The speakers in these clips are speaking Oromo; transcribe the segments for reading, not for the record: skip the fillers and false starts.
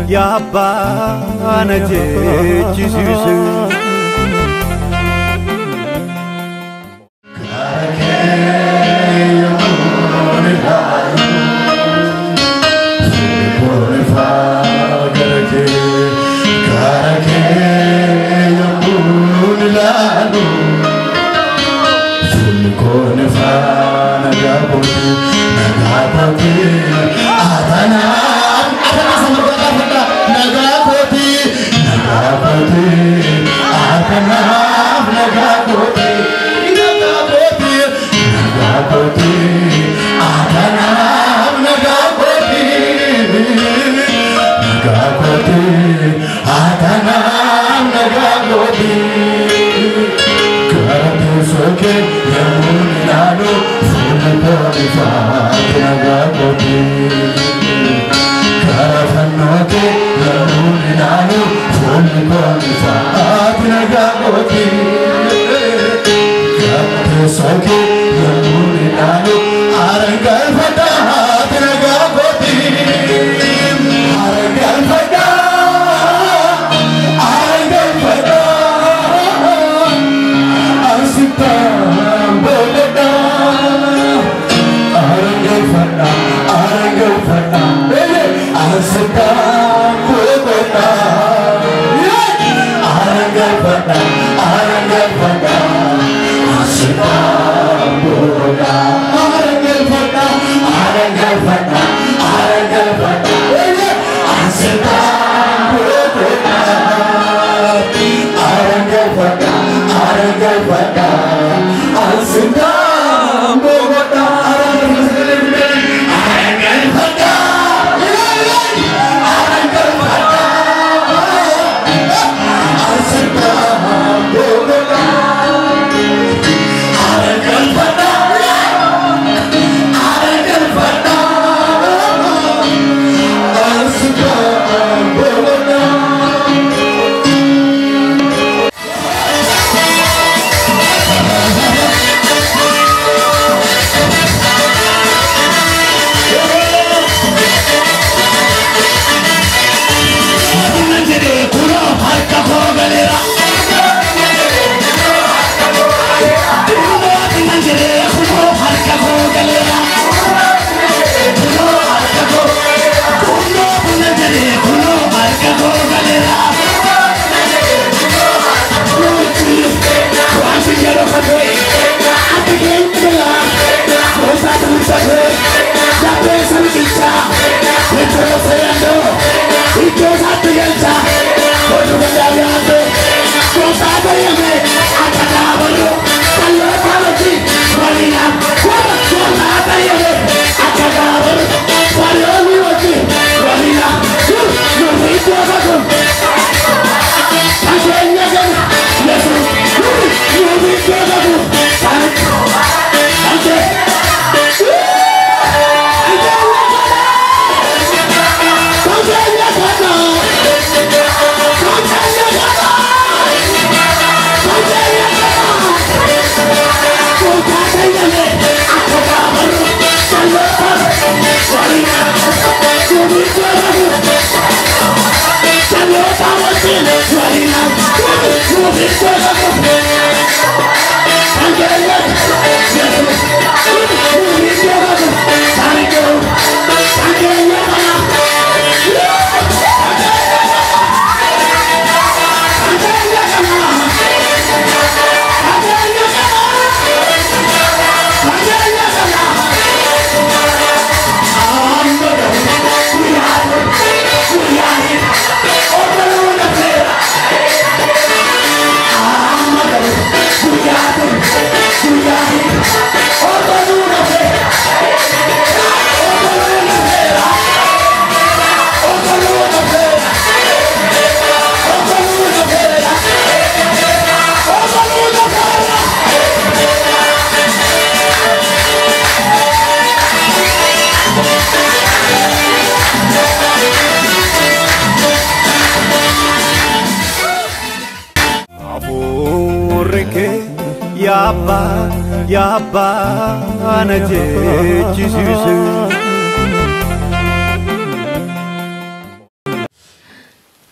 Yabba anaje chisusu Yabba anaje chisusu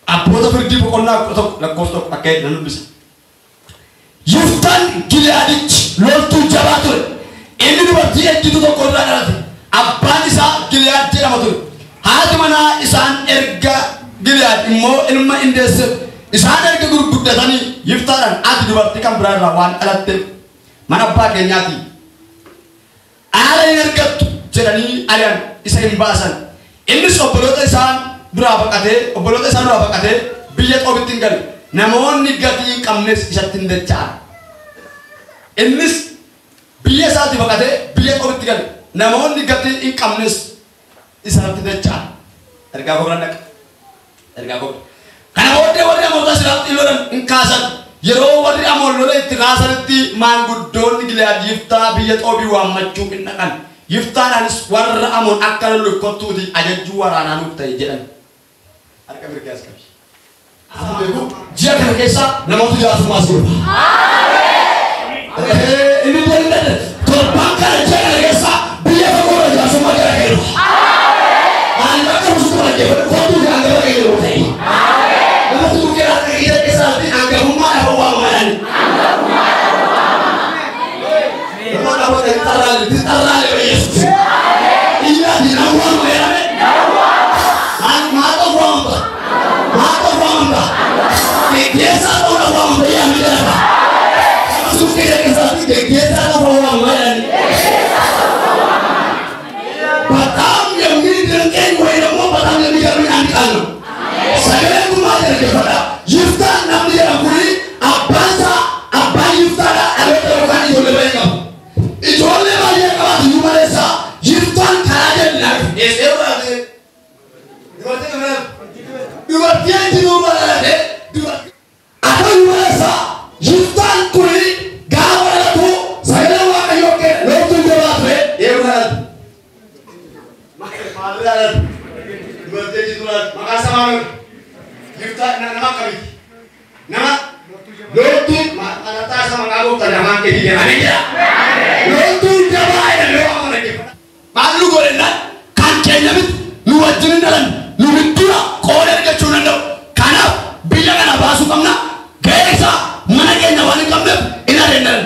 Apoda firdi bukonna la kosto pakai lalu bisa Yuftan Gileadich loltu jabatul ini berarti itu to korra nanti abban isa Gilead jamatul hadi mana isan erga Gilead immo ilma indes isan erga guru budda tani yuftaran adi berarti kan berada wan alatte mana pakai nyati ada erga jerani alian isa imbasan ini sobolota isan berapa kate bilet obi tinggal namon nigati kamnes isa tindecha enis bilet saat dibakate bilet obi tinggal namon nigati kamnes isa tindecha erga gobranak erga gob kana wode amota sirat iloran inkasan yero wadi amol lole tirasan ti mangudon Gilead yifta bilet obi wa machu innakan yifta nanis warra amon akal lu kotudi aja juara nanu tay jedan arka berkas kami abu jia kerkesa nama tu jatuh masuk ini boleh ada terbangkan jia kerkesa biar orang jatuh masuk kerja anda kan suka lagi berfoto jangan lagi berfoto nama tu kira kerja kerkesa ni angkat rumah apa uang mana ni mana apa ditaral Yesus iya di nawang mana mata uang Desa orang uang bayar berapa? Masuk ke dalam desa orang bayar. Batam yang ini dengan kau yang mau batam yang dijamin angkat. Saya tu macam kepada Yuftan nama dia kuli apa Yuftan ada terkait itu lebih kau. Itu lebih banyak kau tu Malaysia Yuftan kerja nak. Esok ada. Dua tiang jiwa ada. Atau Malaysia Yuftan kuli gawa tu saya nak ayoke lepas tu jawab ya benar. Makan dua tiang jiwa makan sama Yuftan nama kami nama lepas makan atas sama kamu tanya makan di mana dia lepas tu jawab ya lepas mana dia malu goreng nak kancenya bit luar jenis dalam luar tua korang kecunan dok karena bila kan apa sukamna Gaisa mana kena wani kambe ina rendan.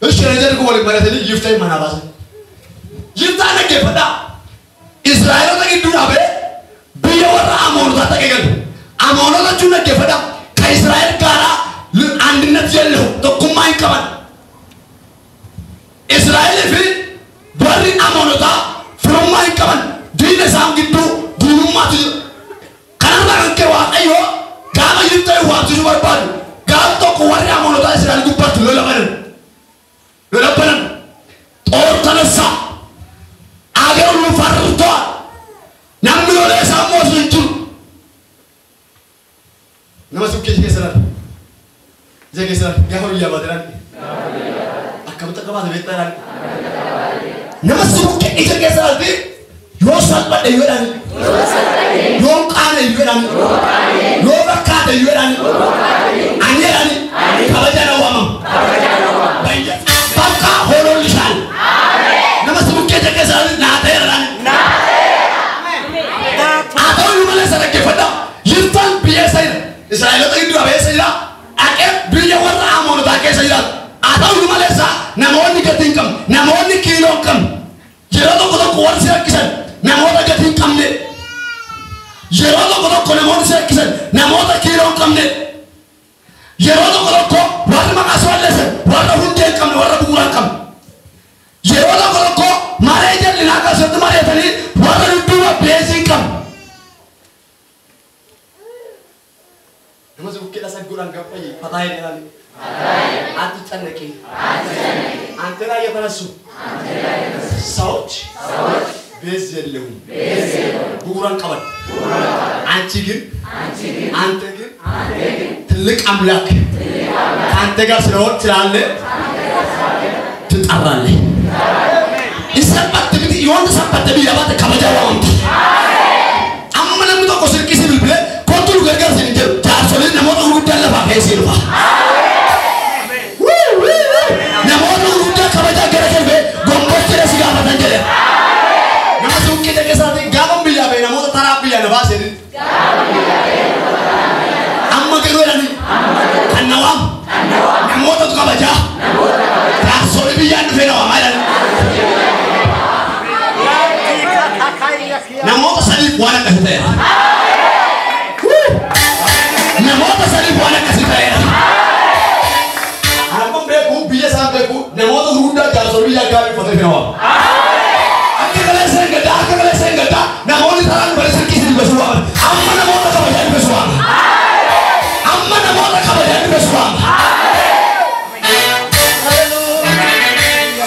Israel ko wali mana tadi Yuftan mana bahasa. Yuftan nak kepada Israel lagi dua be biar orang Amon tak kegal. Amon orang cuma kepada ke Israel kara andina jello to kumai kaman. Israel lefi bari Amon ta from mai kaman. Dina sam gitu dulu mati. Karena kewa ayo Gama Yuftan waktu cuma baru, gam to kuari amon otak Israel gubat lolakan, or tanasa, agar lu fardu to, namun oleh sama muncul, nama suki Israel, Jadi saya gak boleh bateran. Akamu tak kamu beteran. Nama sebut ke itu ke saya di Yosat pada yuran. Yongkane yuran. Yobakade yuran. Anyerani. Kabajana wamam. Baka holol lisan. Nama sebut ke itu ke saya nateran. Atau lumale saya ke pada Yiftan biasa. Israel itu dua biasa ya. Akhir biaya warna amon tak ke saya. Atau lumale saya namoni ketingkam, namoni kilokam. Jero to kuat siapa kisan. Namoni ketingkam ni. Jero to namoni siapa kisan. Namoni kilokam ni. Jero to warna makaswal lesen. Warna hunde kam, warna bukuran kam. Jero to marajan linaga setu marajani. Warna dua basic kam. Nama sebut kita segurang kapai, patai ni lagi. Atu candeki. Antara ya perasu. South. Bezelu. Bukuran kawan. Antigin. Antigin. Telik amlak. Antega serot cerale. Tutarale. Isap patah ni, iwan isap patah ni, apa tu kabajawan. Amma nama tu kosir kisi bilbile. Kontul gargar sini je. Soalnya nama tu udah lah pakai silva. Nama tu udah kabaja gara-gara be gombos tidak sih apa saja. Nama tu kita kesana gabung bila be nama tu tarap bila nama sini. Amma kedua ni. Kanawam. Nama tu kabaja. Soalnya bila ni fena amalan. Nama tu salib wana kasih. Namota sali buana kasih saya. Anak beku biasa sampai beku. Namota ruda jalan sorry jaga di foto film. Aku kalau saya enggak, namota taran bersih kisi bersuara. Amma namota kabajan bersuara. Amma namota kabajan bersuara.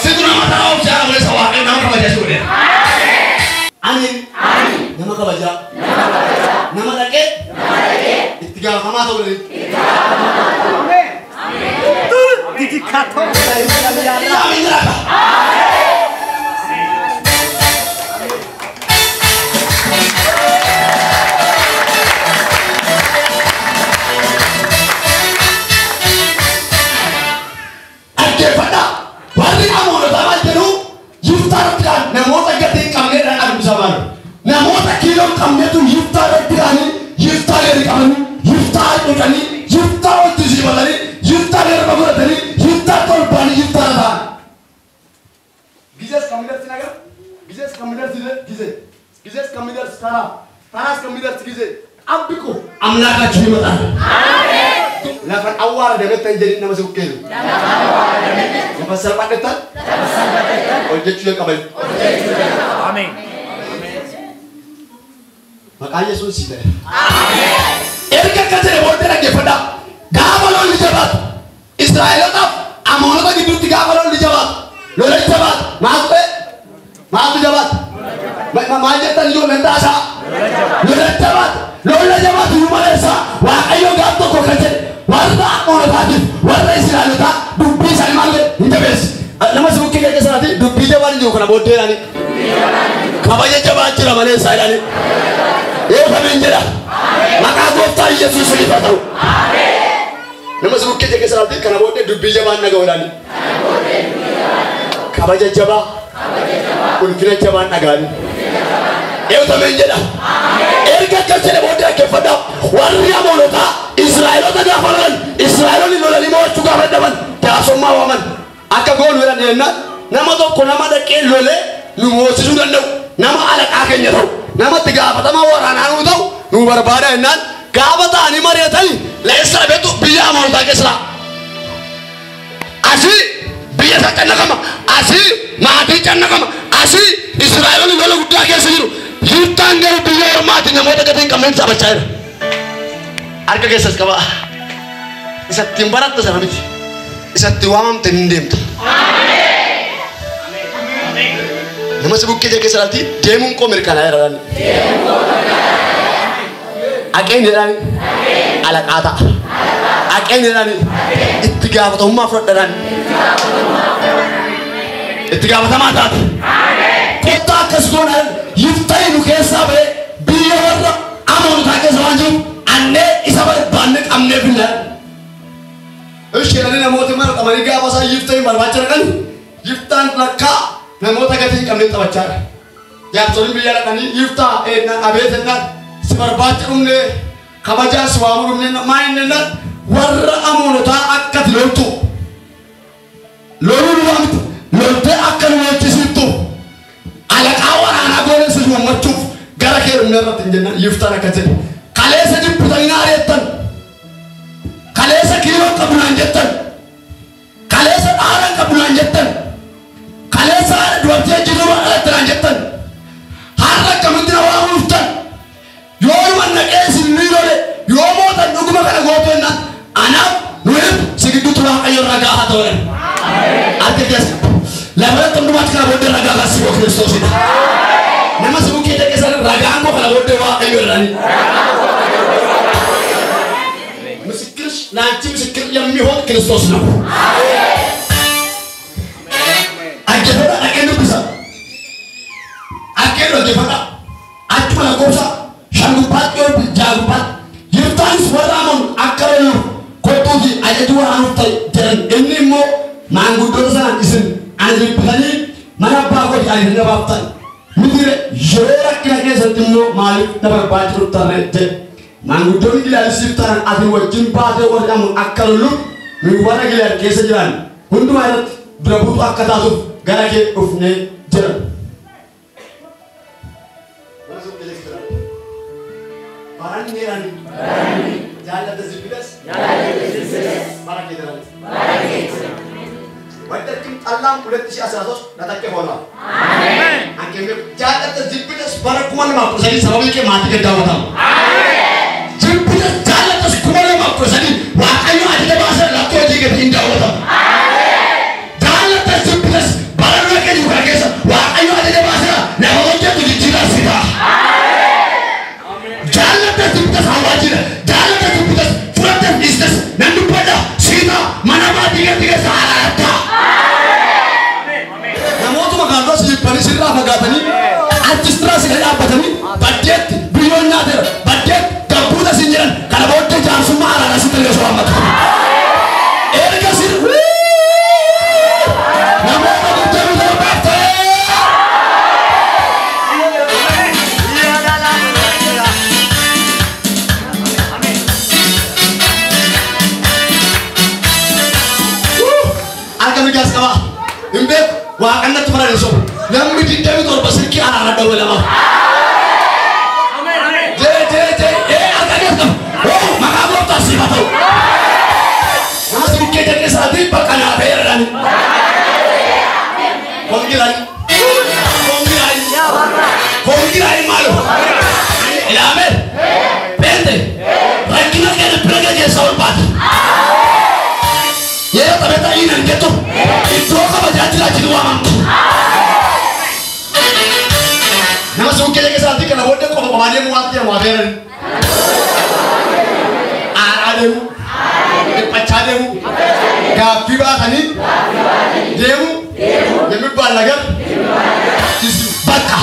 Situ nama tahu cara bersuara. Nama kabajan sudah. Amin. Nama kabajan. Nama lagi. Tiga sama tu beli. Amin. Titi kato. Amin berapa? Akhir pada hari amon dalam jeru yuftar kan. Namota ketik kami dan aku bersama. Namota kilo kami tu yuftar kan. Yuftar dari kami. Yuftar tu kani, yuftar tu sih balari, yuftar yang bagus tadi, yuftar tu bani yuftar dah. Gizes kami dah sinaga, gizes kami dah gizes, gizes kami dah sekarang, taras kami dah gizes. Abiko, amla ka curi mata. Amin. Lapan awal ada betul jadi nama sukil. Lepas selepas betul, ojek juga kabel. Amin. Makanya susi deh. Amin. Erga kacau bodoh lagi pada gabalon dijabat Israel tu amonot lagi tu tiga gabalon dijabat lolai jabat maaf jabat macam tadi lo mentasa lolai jabat rumah desa wah ayo gato kau kacau warna amonot lagi warna Israel tu dubi salman le interest nama sebut kita kesana tu dubi jabat ni juga kena bodoh ni kabarnya jabat cila mana Israel ni kami menjadi maka Tuhan Yesus sudah tahu. Nama sebut kita kesalahan karena bodoh dubi jaman naga orang. Kabaja jaba, unfina jaman naga ni. Kami menjadi. Erga kerja bodoh kepada waria molota Israel itu dah falan. Israel ni lola lima juga berdaman. Dah semua waman. Aka gol orang ni nama tu nama dah kelole lumo sesudah nama alat akhirnya tahu. Nama tiga apa nama orang anu tahu. Nubar pada nan kabata ani maria tali lesa betu biya mau tak kesra asi biya tak nakama asi mati kan nakama asi Israel ni kalau udah kesir hitam dari biya mati namo tak keting kamen sabar cair arka kesas kaba isa timbarat tu sana miti isa tiwamam tenindem tu amin amin nama sebut kita kesra ti demung ko merkana yaran Again, alat ata. Akeen jedhani itti gaafatamummaa fudhadhan. Itti gaafatamaa taate. Kottaa akkas goonaan Yiftaay nu keessaa ba'e biyya warra Amoonotaa keessa waan jiru annee isa barbaanne qabnee finna. Isheen namoota mara qabanii gaafa isaa Yiftaay barbaacha dhaqan Yiftaan lakkaa namoota gatii qabnee taphachaa dha. Jaarsoliin biyya dhaqanii Yiftaa eenyaan abeetennaan si barbaacha dhumne kabajaa si waamuu dhumne maayinennaan warra Amoonotaa akkati loltu. Loluu waamtu loltee akka nu wajjisiiftu. Alaqaa waraanaa goonee si mammachuuf gara kee dhumne irratti hin jennaan Yiftaan akka jedhe. Kaleessa jibbitanii aareettan. Kaleessa kiiloo qabnaan jettan. Kaleessa dhaaraan qabnaan jettan. Kaleessa haadha dubartii ejjituu dhalattanaan jettan. Har'a akkamitti na waamuuftan. Yoo numan naqee isin miidhole yoo mootan dhuguma kana gootu jennaan anaaf nuuf si gidduutti Waaqayyo ragaa haa ta'u. Ati keessa lafarratti hundumaatti kana booddee ragaa kaasifoo Kiristoosidha. Nama si bukkee keessatti ragaan koo kana booddee Waaqayyo irraani. Nanti ምስክር የሚሆን ክርስቶስ ነው። አጀፈራ አቀኑ ብዛ አቀኑ አጀፈራ አጥማ ጎሳ ሻንጉባት ወብ ጃጉባት ይርታንስ ወራሞን አቀረኑ ኮቶጂ አጀቱ አንታይ ተን እኒሞ ማንጉዶሳን እስን አንዝብታኒ ማናባ ጎጂ አይነባብታን ምድረ ጆራ ከነገ ሰጥሞ ማል ተበባጭ ተረተ Manguddoo gilaali siftaan ati wajjin baatee warqamu akka lollu miwara gilaali keessa jiran hundumaa irratti bira buutu akka taatuuf gara kee dhufnee jiran. Baraan neerani jaallata zibbidas bara kee jirani. Wadda kim xallaan 2013 natakke hoona. Amen. Jaallata zibbidas bara 2013 sababii kee maatii gad daawwatamu. Jibbitas jaalatas kumala makkosani Waaqayyo adda baasa lakkoo jigat hin daawwatamu. Jaalatas jibbitas baranuu akka jiru kana keessa Waaqayyo adda baasa nama hojjetu jijjiiraas fida. Jaalatas jibbitas hawaajira jaalatas jibbitas fudhatas dhiistas nan dubbadha siita mana maatii gadi keessa haaraadha. Namootuma gaafas jibbanii sirraa fagaatanii artistiraa sirra dhaabbatanii baddeetti biyyoon nyaateera baddeetti. Buddha sinjiran kana booddee jaarsummaa haaraadha sitti illee soorramatu. Erga sir namoota guddaa torbaaf ta'ee akka mijaas qaba hin beeku waaqannatti fara hin sobu namni 27 silkii haraara dawwalama. Masih kita kesati bakal apa ya dan? Kongirai malu. Ilamer, pente, rakina kena pelajar je saul bat. Ya tapi tak ini nanti tu, itu apa jadi lagi dua mampu. Nama suka kita kesati kena bodoh kau pemain muat yang modern. Ademu, pacademu, gapi bahani, demu, demu balagar, isu bata.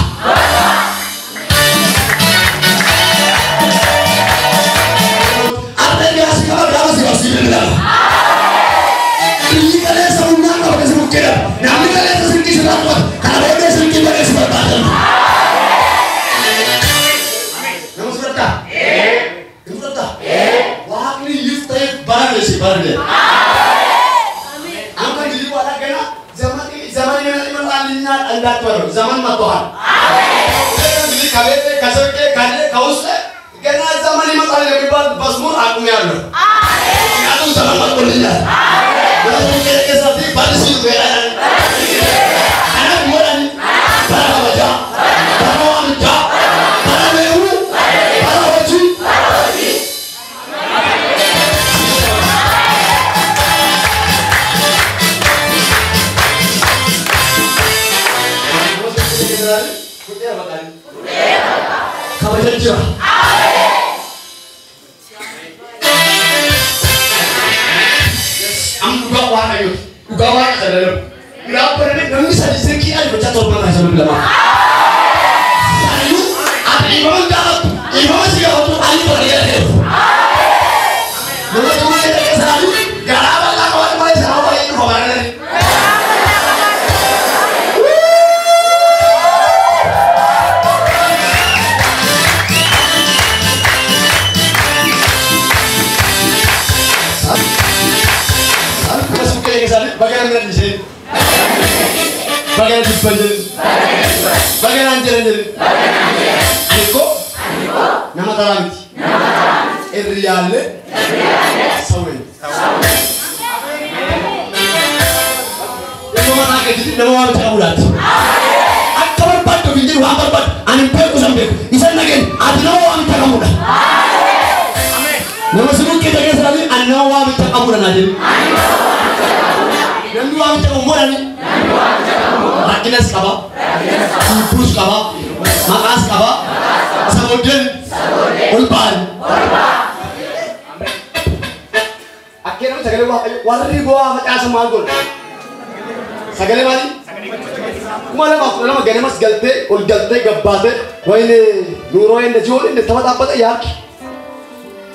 Ada yang asing apa dalam situasi ini dalam. Ini kalian semua nak apa sih mungkin? Nabi kalian sedikit sedikit, kalau ada sedikit banyak sebabnya. Namun sebentar. Wahai Yiftaay barang sih barang. Angkat jadi wadah kena zaman ini alinya anda tuan zaman matuhan. Jadi kalian kasar ke kalian kaus kena zaman ini alinya lebih basmur aku mialu. Aku zaman matuhannya. Lalu kita kesati baris itu beran. Anak muran para baca, para wanita, para lewu, para wajib. Kamu kerja. waaqayyo dhugaa waan kadhadhu raapparanii namni sadii sirkii ani bochaa torban isaa lubbu lama saniyu ati imama gaafatu imama si gaafatu ani tolee jedheeru nama tumaa jedhee sanayu garaa bal'aa qaban malee sanaa waa'ee dhufa baananii Bagaimana menurut saya? Bagaimana dibanjir? Bagaimana anjir? Aniko? Nama taranti. Eriale? Sawen. Yang mana kerja di nama orang cakap ulat. Aku berbat tu binti orang berbat. Anim perku sampai. Isan lagi. Ada nama orang cakap ulat. Nama sebut kita sekali. Ada nama orang cakap ulat nanti. Yang dua macam umur ni, rakinas kaba, impus kaba, makas kaba, samudin, ulpan. Akhirnya segala warri gua macam asam malgol. Segala mana? Kumala mak, nama gani mas galte, ul galte gabbate, wah ini duro ini jual ini tempat apa tu ya?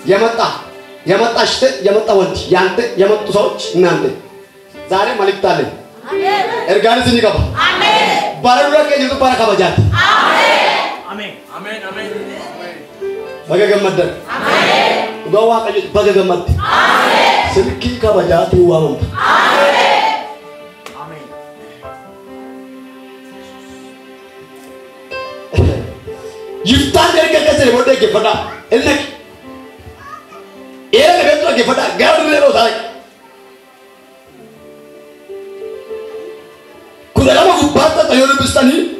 Yamata ashte, yamata wanti, yante, yamatu soch, nante. Zare Malik Tale. Amin. Ergani sini kaba. Amin. Baru lagi itu para kaba jati. Amin. Amin. Amin. Bagai gamad. Amin. Gawa kayu bagai gamad. Amin. Sedikit kaba jati uang. Amin. Amin. Yuftan dari kerja mode ke pada. Elnak. Era ke betul ke pada. Gaul le rosai. Dalam kubata tayo bistani,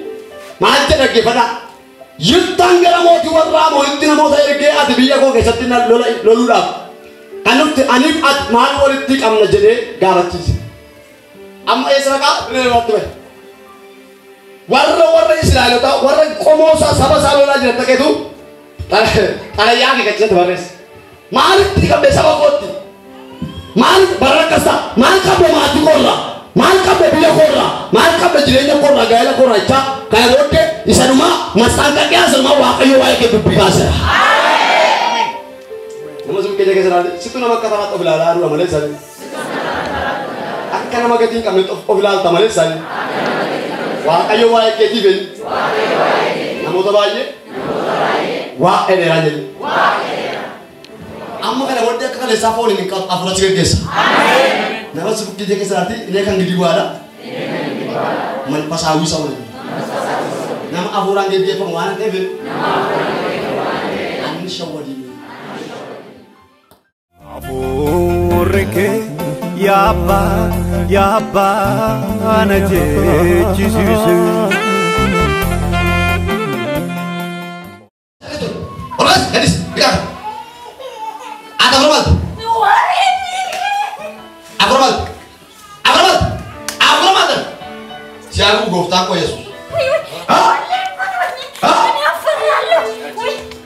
macam lagi pada. Yutang gara mau tiwara mau intina mau saya ke ati biya ko ke satina lolura. Kanut anip at man politik amna jede garantis. Amma esraka lewat tu. Warra Israel ta warra komosa saba salola jeta ke tu. Tara yang ke kecil baris. Malik tika besa bakoti. Malik barakasa, malik kabe mati korla. Malkam bebiya korra, malkam bejilenya korra, gaya korra icha, kaya rote, isanuma, masangka kaya sama wakayu wae ke bebikasa. Amin. Nama sebut kerja keserali, situ nama kata kata obilala aru amalai sali. Akan nama keting kami obilala tamalai sali. Wakayu wae ke tiben. Nama utabaye. Wa eneranya. Amma kana rote kakale safo ni kau afura cikar kes. Amin. Nama sebut kerja keserali, ini kan gigi wala. Man pasawi sama. Nama ahuran dia penguana tebe. Amin syawadi. Aburke ya ba anaje chisusu. Olas, hadis, biar. Ada berapa? Abramat. Siapa gofta ko Yesus? Hah?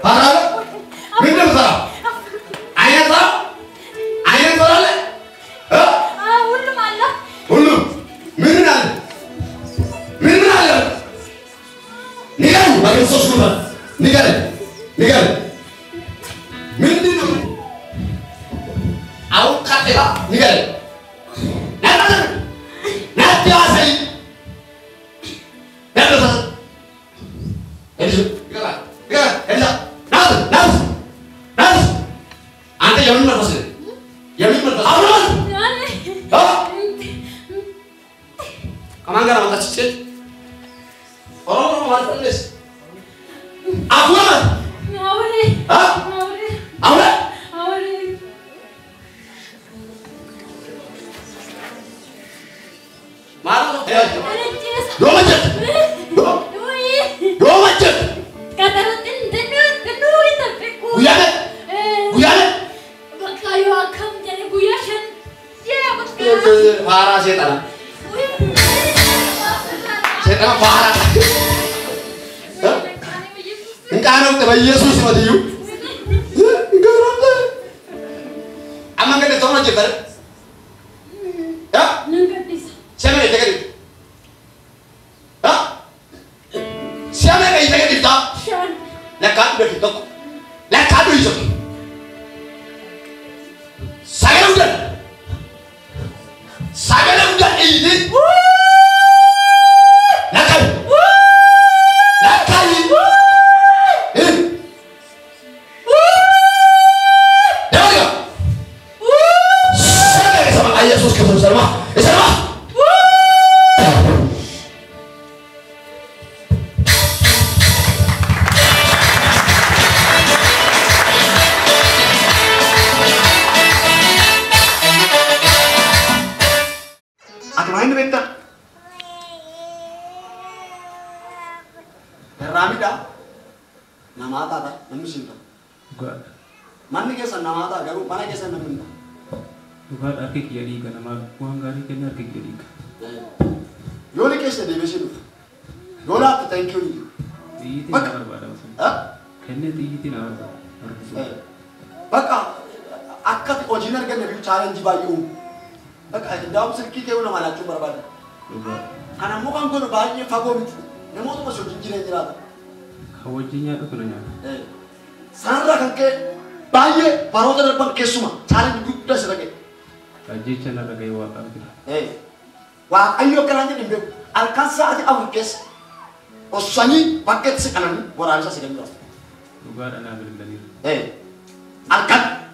Paralo? Minta besar. Ayat besar? Ayat besar le? Hah? Ulu malah. Ulu. Minta. Nikah, bagi sosok. Nikah. Minta tu. Aku kata nikah. Nanti asal. Ante yang mana pasal? Yang mana? Awal. Kamu anggar mata cicit. Orang mana tulis? Awal. Awal. Mana? Dua macam. Kata rutin tendu tapi ku. Guyana. Kayu akam jadi guyashan. Ya betul. Parah setan. Setan parah. Engkau anak tebak Yesus mati you. Engkau anak. Amang kita cuma cepat. Ya. إيدي نكاي نكاي إيه دعوة سلام سلام أي يسوع كتب سلام سلام Main betta. Ramida. Namata ta, namu sinta. Bukan. Mana kesan namata, garu mana kesan namu. Bukan arki kiari kan, nama uang gari kena arki kiari kan. Yoli kesan deh besok. Yola tu thank you. Ini nawar pada macam. Ah? Kena ini nawar pada. Baka akat original kan nabi challenge bayu. Baka dalam sedikit kau nama nak cuma berapa. Bukan. Karena muka kau banyak favorit. Nemo tu masuk jinjina jenara. Kawajinya tu kenanya. Sanra kan ke banyak paroda depan kesuma. Challenge group dah sedang. Kaji channel lagi wakar kita. Wah ayo kerana ni be. Alkansa aja awak kes. Osani paket sekanan. Orang bisa sekian belas. Bukan anak berdali. Alkan.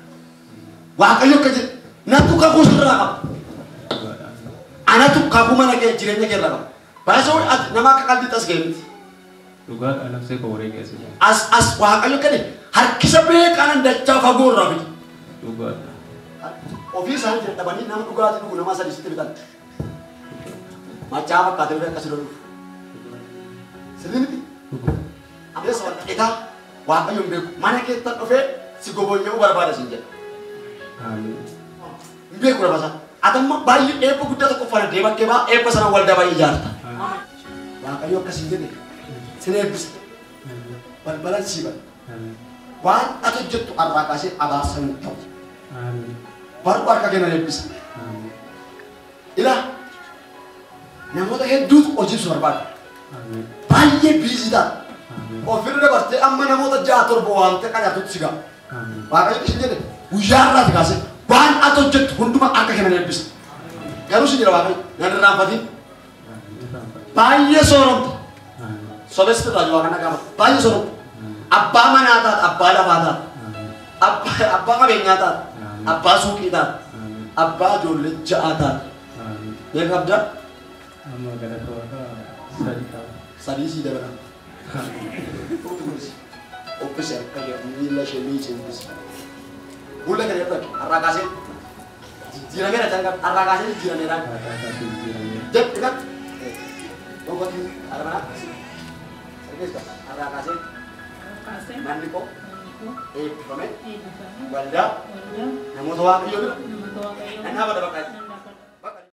Wah ayo kerja. Natu kaku seragam. Anak tu kaku mana ke jirenya ke ragam. Bahasa nama kakak di tas game. Bukan anak saya kau orang kes. As wah ayo kerja. Har kisah be kanan dah cawa gor rabi. Bukan. Office aja tapi ni nama juga tu nama saya di situ kan. Macam apa kata dia kasih dulu. Sebenarnya. Apa soal kita? Wah ayo be mana kita tu si gobolnya ubar pada sini. Amin. Be kurang bahasa. Atau mak bayi apa kuda tu kau debat keba apa sana walda bayi jarta. Wah ayo kasih dia. Sini bis. Bal-balan sih bal. Wah atau jatuh arah kasih abasan tu. Amin. Baru arah kena lebis. Amin. Ilah. Namun tu hidup ojib suarban. Amin. Bayi busy dah. Amin. Oh firman berarti amma namun tu jatuh bawang tu kan jatuh siga. Amin. Wah ayo kasih dia. Ujarlah dikasih. Bahan atau jatuh hunduma arah kena lebis. Kalau sih jawab apa? Yang rampatin. Bayi sorong. Sobat setelah jualan agama. Bayi sorong. Apa mana atat? Apa ada pada? Apa kami ngatat? Apa suki tat? Apa jual jahat? Yang kerja? Amma kena tu apa? Sadika. Sadisi dah berang. Opus ya, kayak mila shemi cendis. Boleh kerja apa? Arah kasih. Jiran merah jangan arah kasih jiran merah. Jep, dekat. Oh, buat ini arah mana? Serius tak? Arah kasih. Mandi kok. Pamit. Walda. Namun tuan, iyo. Nana apa dah pakai?